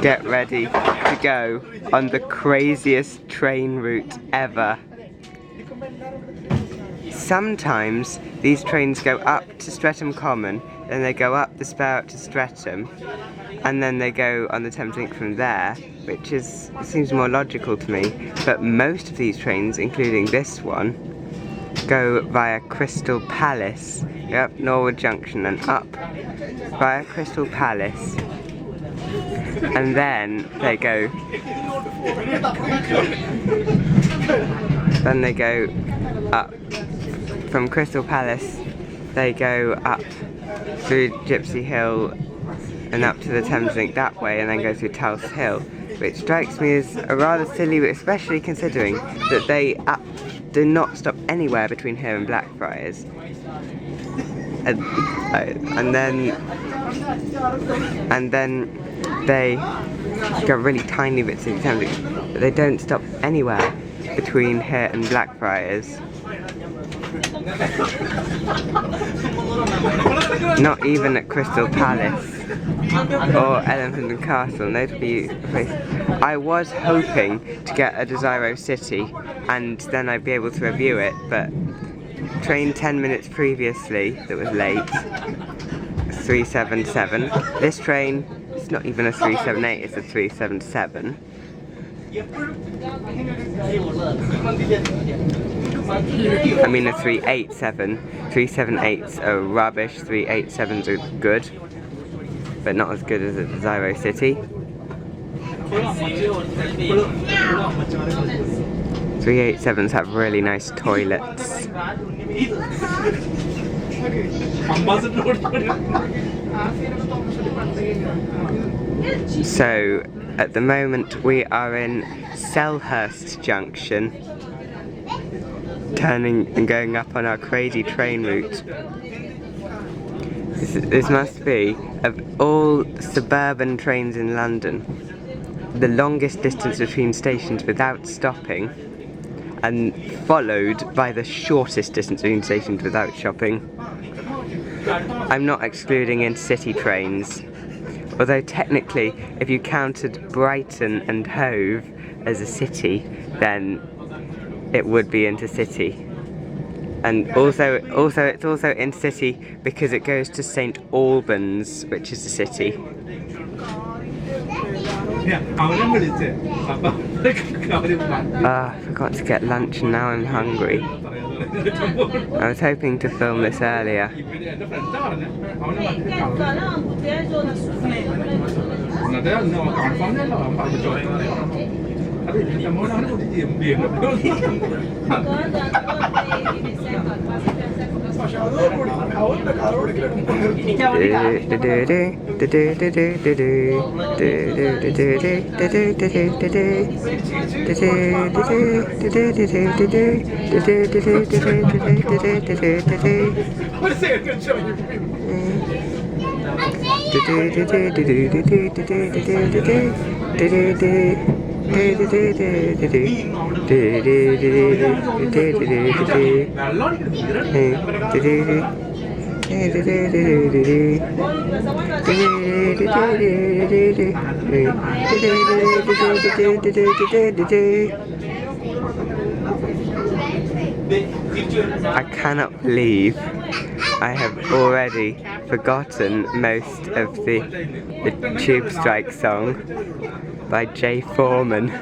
get ready to go on the craziest train route ever. Sometimes these trains go up to Streatham Common, then they go up the spur up to Streatham, and then they go on the Thameslink from there, which seems more logical to me. But most of these trains, including this one, go via Crystal Palace, go up Norwood Junction and up via Crystal Palace, and then they go up from Crystal Palace. They go up through Gypsy Hill and up to the Thameslink that way, and then go through Tulse Hill, which strikes me as a rather silly route, especially considering that they do not stop anywhere between here and Blackfriars. And then they go really tiny bits of the Thameslink, but they don't stop anywhere between here and Blackfriars. Not even at Crystal Palace or Elephant and Castle, and they'd be places. I was hoping to get a Desiro City and then I'd be able to review it, but train 10 minutes previously that was late, 377. This train, it's not even a 378, it's a 377. I mean a 387. 378s are rubbish, 387s are good, but not as good as a Desiro City. 387s have really nice toilets. So, at the moment we are in Selhurst Junction, turning and going up on our crazy train route. This must be, of all suburban trains in London, the longest distance between stations without stopping, and followed by the shortest distance between stations without stopping. I'm not excluding intercity trains, although technically if you counted Brighton and Hove as a city, then it would be intercity. And also it's also intercity because it goes to St Albans, which is a city. I forgot to get lunch and now I'm hungry. I was hoping to film this earlier. I cannot believe I have already forgotten most of the Tube Strike song by Jay Foreman.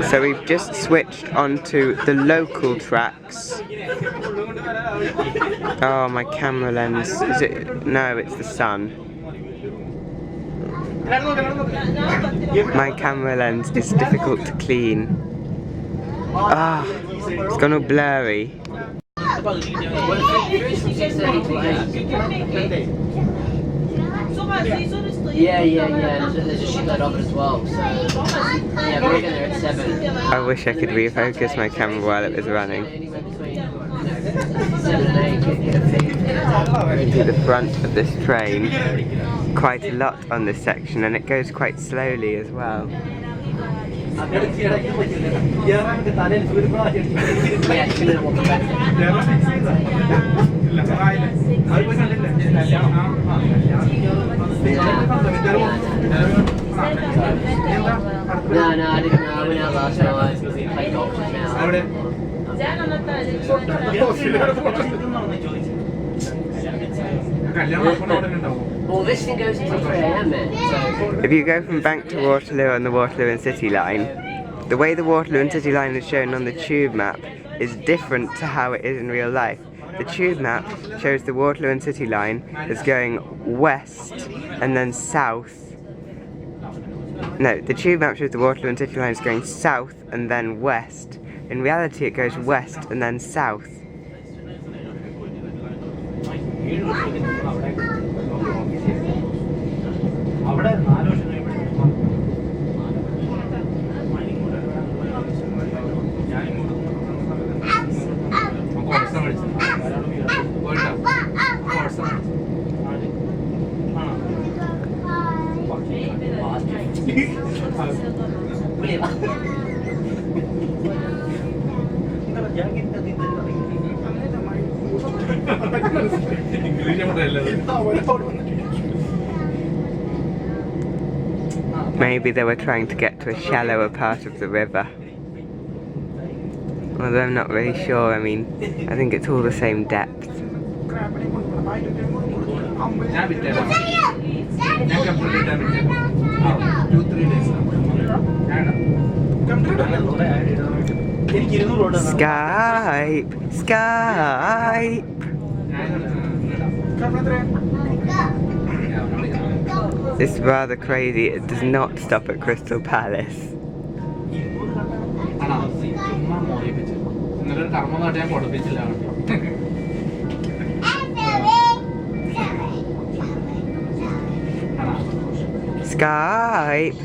So we've just switched onto the local tracks. Oh, my camera lens. Is it? No, it's the sun. My camera lens is difficult to clean. Ah, it's gone all blurry. Yeah. There's a shitload of it as well. So yeah, we're getting there at 7. I wish I could refocus my camera while it was running. Anywhere between 7 and 8. To the front of this train, quite a lot on this section, and it goes quite slowly as well. No, I didn't know. I went out last night. Played golf just now. Well, this thing goes until 3 AM, man. So. If you go from Bank to Waterloo on the Waterloo and City line, the way the Waterloo and City line is shown on the tube map is different to how it is in real life. The tube map shows the Waterloo and City line as going west and then south. No, the tube map shows the Waterloo and City line as going south and then west. In reality it goes west and then south. Maybe they were trying to get to a shallower part of the river. Although I'm not really sure, I mean, I think it's all the same depth. Skype! This is rather crazy, it does not stop at Crystal Palace. Skype!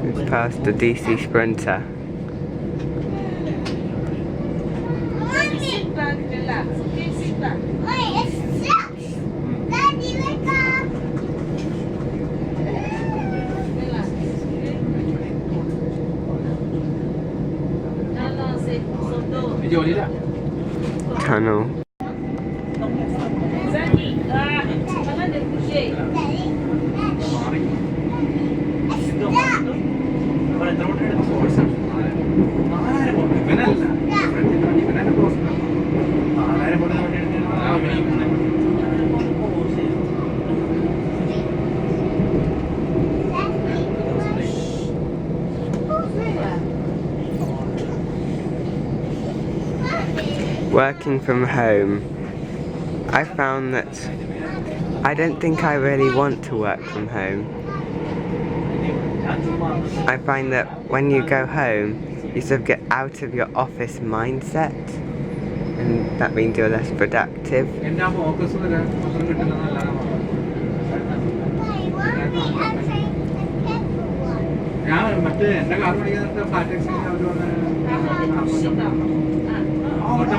We've passed the DC Sprinter. Tunnel. Working from home, I found that I don't think I really want to work from home. I find that when you go home, you sort of get out of your office mindset, and that means you're less productive.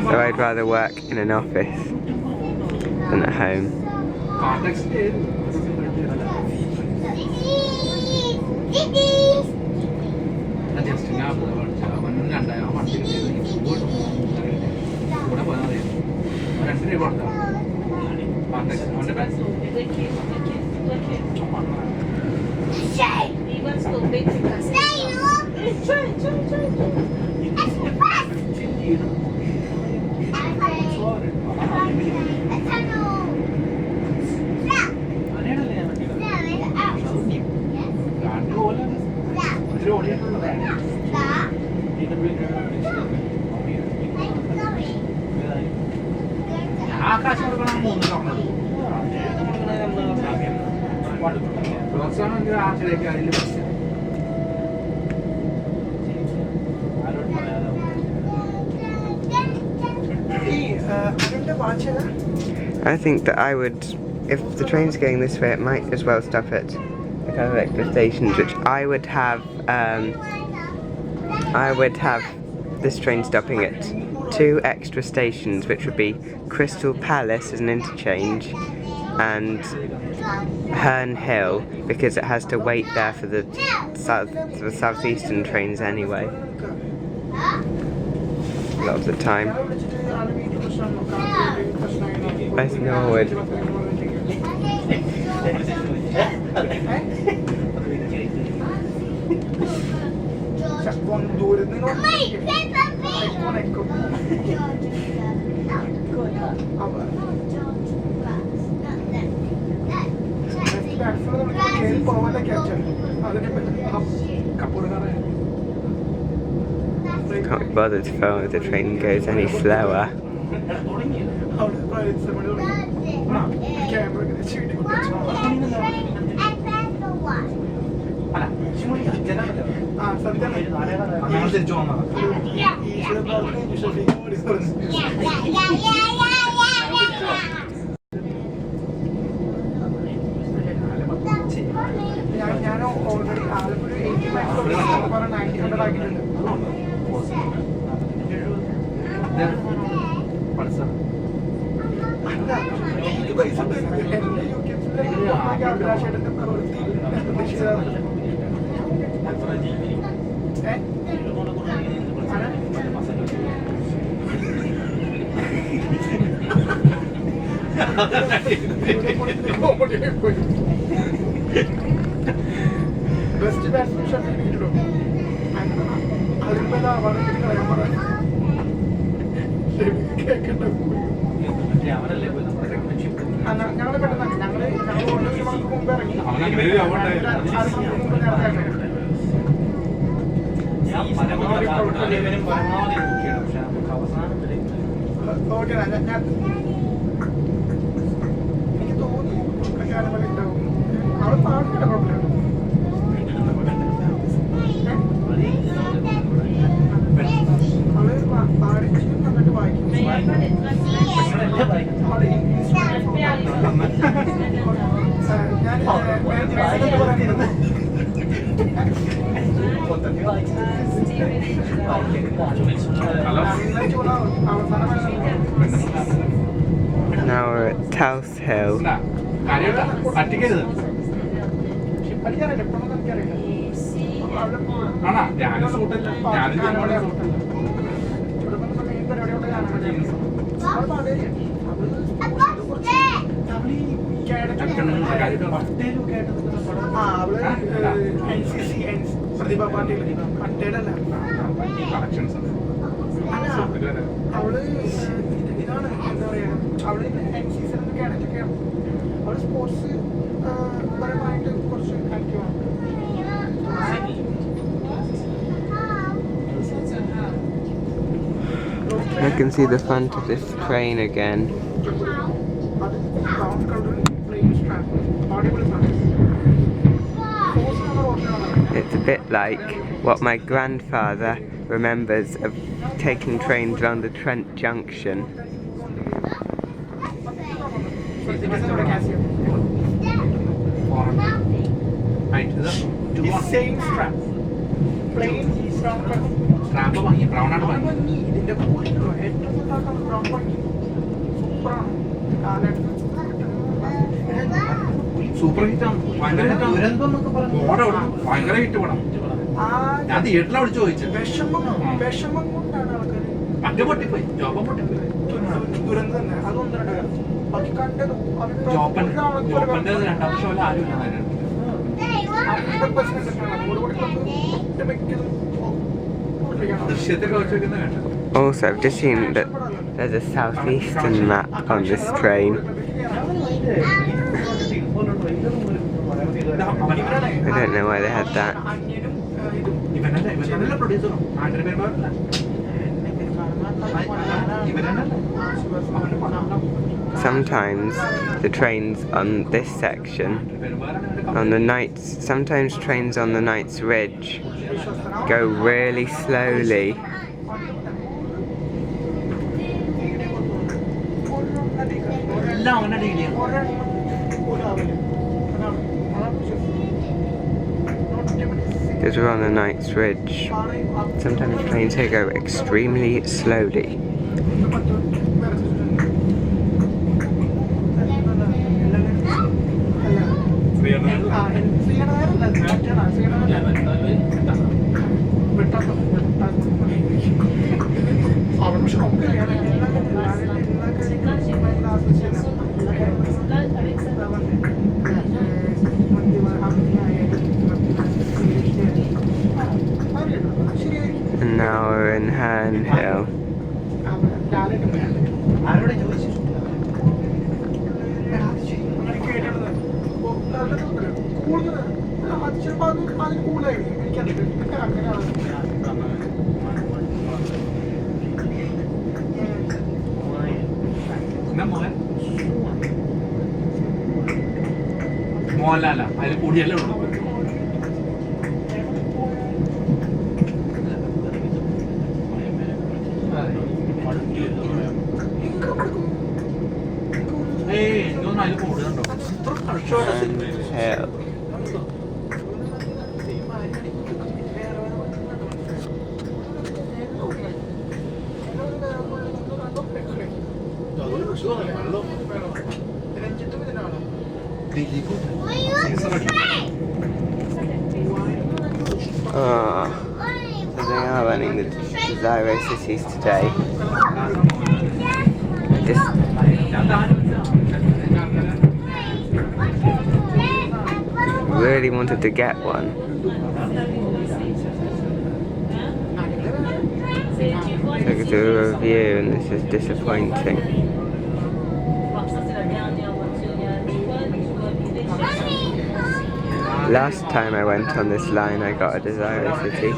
So I'd rather work in an office than at home. I think that I would, if the train's going this way, it might as well stop at a couple of extra stations, which I would have this train stopping at 2 extra stations, which would be Crystal Palace as an interchange and Herne Hill, because it has to wait there for the southeastern trains anyway, a lot of the time. West Norwood. Can't be bothered to film if the train goes any slower. Now we're at Tulse Hill. I can see the front of this train again. It's a bit like what my grandfather remembers of taking trains around the Trent Junction. Same strap. Plain strap. Super hit on. Also, I've just seen that there's a southeastern map on this train. I don't know why they had that. sometimes the trains on this section, on the Knights, sometimes trains on the Knights Ridge go really slowly. Because we're on the Knights Ridge, sometimes trains here go extremely slowly. And now we're in Herne Hill. മോഹൻലാലാ അതിൽ കൂടിയല്ലേ ഉള്ളൂ. എനിക്കൊന്നും അതിൽ കൂടുതലുണ്ടോ? Hill. So they are running the Desiro cities today. Just really wanted to get one. Took it to a review and this is disappointing. Last time I went on this line I got a Desiro city.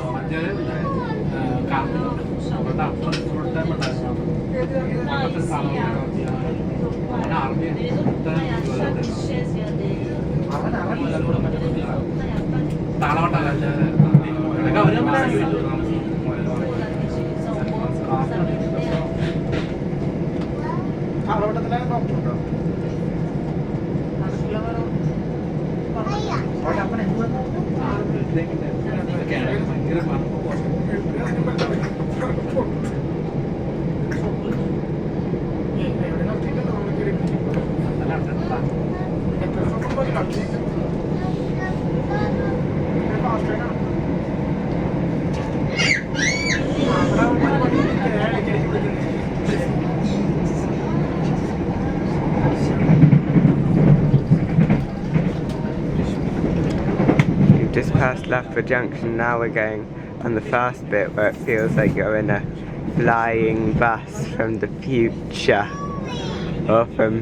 Just past Blackfriars Junction, now we're going on the fast bit where it feels like you're in a flying bus from the future, or from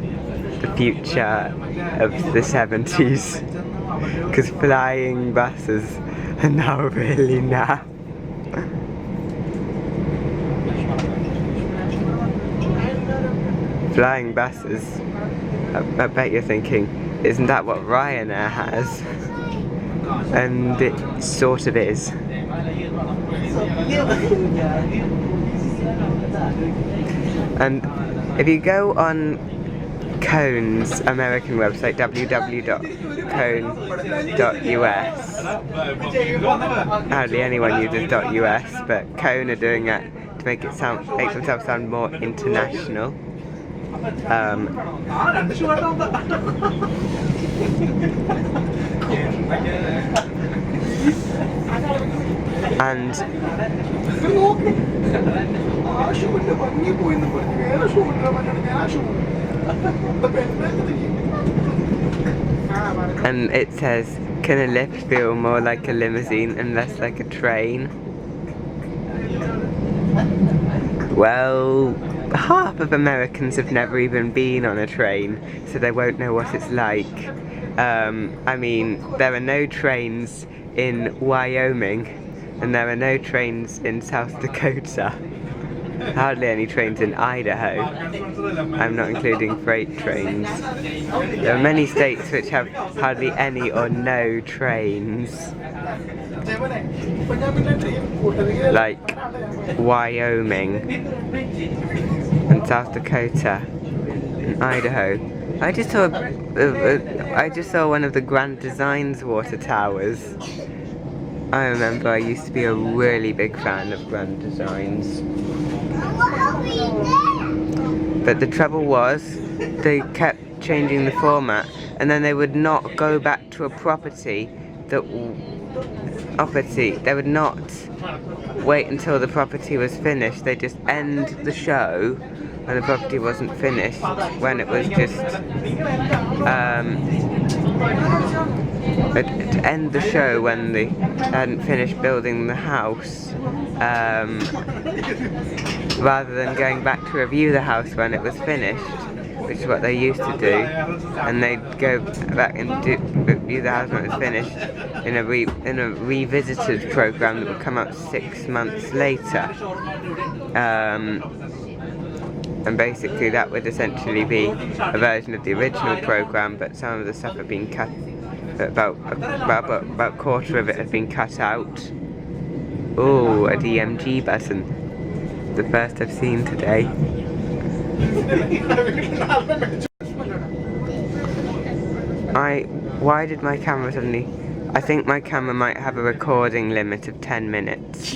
the future of the 70s, because flying buses are now really naff. Flying buses, I bet you're thinking, isn't that what Ryanair has? And it sort of is. And if you go on Cone's American website, www.cone.us, hardly anyone uses .us, but Cone are doing it to make themselves sound more international. And it says, can a lift feel more like a limousine and less like a train? Well, half of Americans have never even been on a train, so they won't know what it's like. I mean, there are no trains in Wyoming, and there are no trains in South Dakota. hardly any trains in Idaho. I'm not including freight trains. There are many states which have hardly any or no trains. Like Wyoming and South Dakota and Idaho. I just saw one of the Grand Designs water towers. I remember I used to be a really big fan of Grand Designs. But the trouble was, they kept changing the format, and then they would not go back to a property that they would not wait until the property was finished. They just end the show when the property wasn't finished, when it was just to end the show when they hadn't finished building the house, rather than going back to review the house when it was finished, which is what they used to do. And they'd go back and review the house when it was finished in a revisited program that would come out 6 months later. And basically that would essentially be a version of the original program, but some of the stuff had been cut. About a quarter of it had been cut out. Oh, a DMG button. The first I've seen today. Why did my camera suddenly... I think my camera might have a recording limit of 10 minutes.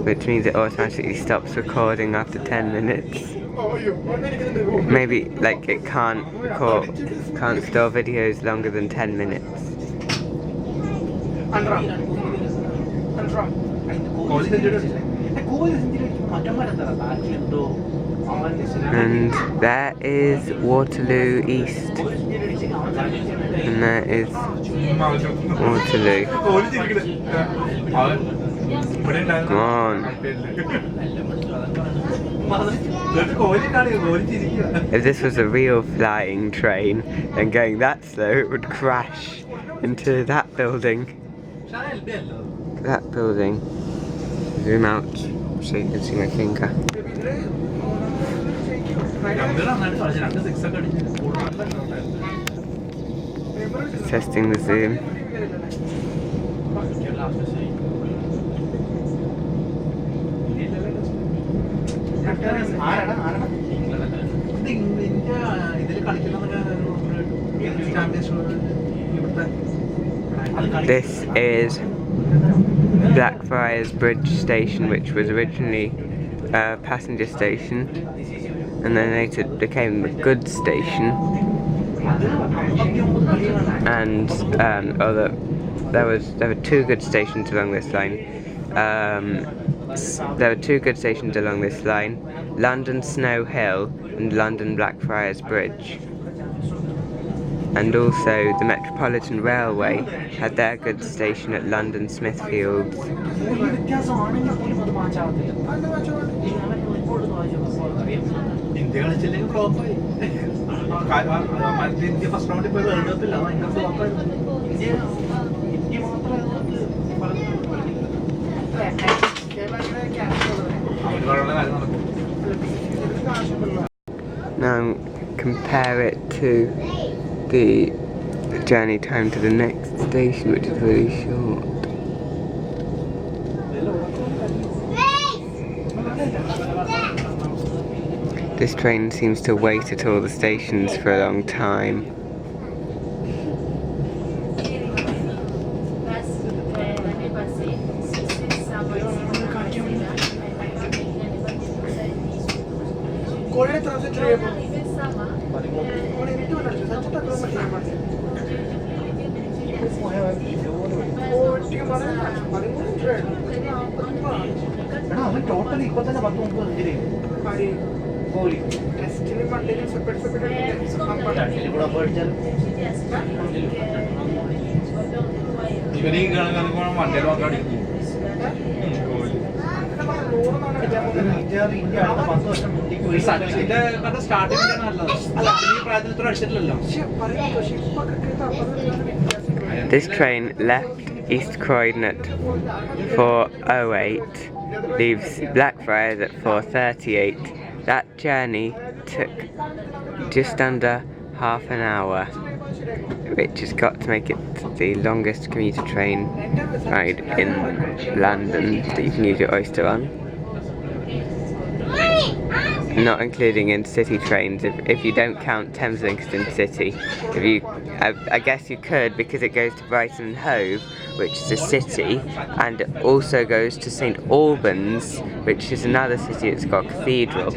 Which means it automatically stops recording after 10 minutes. Maybe, like, it can't store videos longer than 10 minutes. And there is Waterloo East. And there is Waterloo. Come on. If this was a real flying train, then going that slow, it would crash into that building. That building. Zoom out so you can see my finger. Testing the zoom. This is Blackfriars Bridge Station, which was originally a passenger station and then later became the goods station. And there were two goods stations along this line. London Snow Hill and London Blackfriars Bridge. And also the Metropolitan Railway had their goods station at London Smithfields. Now compare it to the journey time to the next station, which is really short. This train seems to wait at all the stations for a long time. This train left East Croydon at 4:08, leaves Blackfriars at 4:38. That journey took just under half an hour, which has got to make it the longest commuter train ride in London that you can use your Oyster on. Not including intercity trains, if you don't count Thameslink as intercity. I guess you could, because it goes to Brighton and Hove, which is a city, and it also goes to St Albans, which is another city. It's got a cathedral.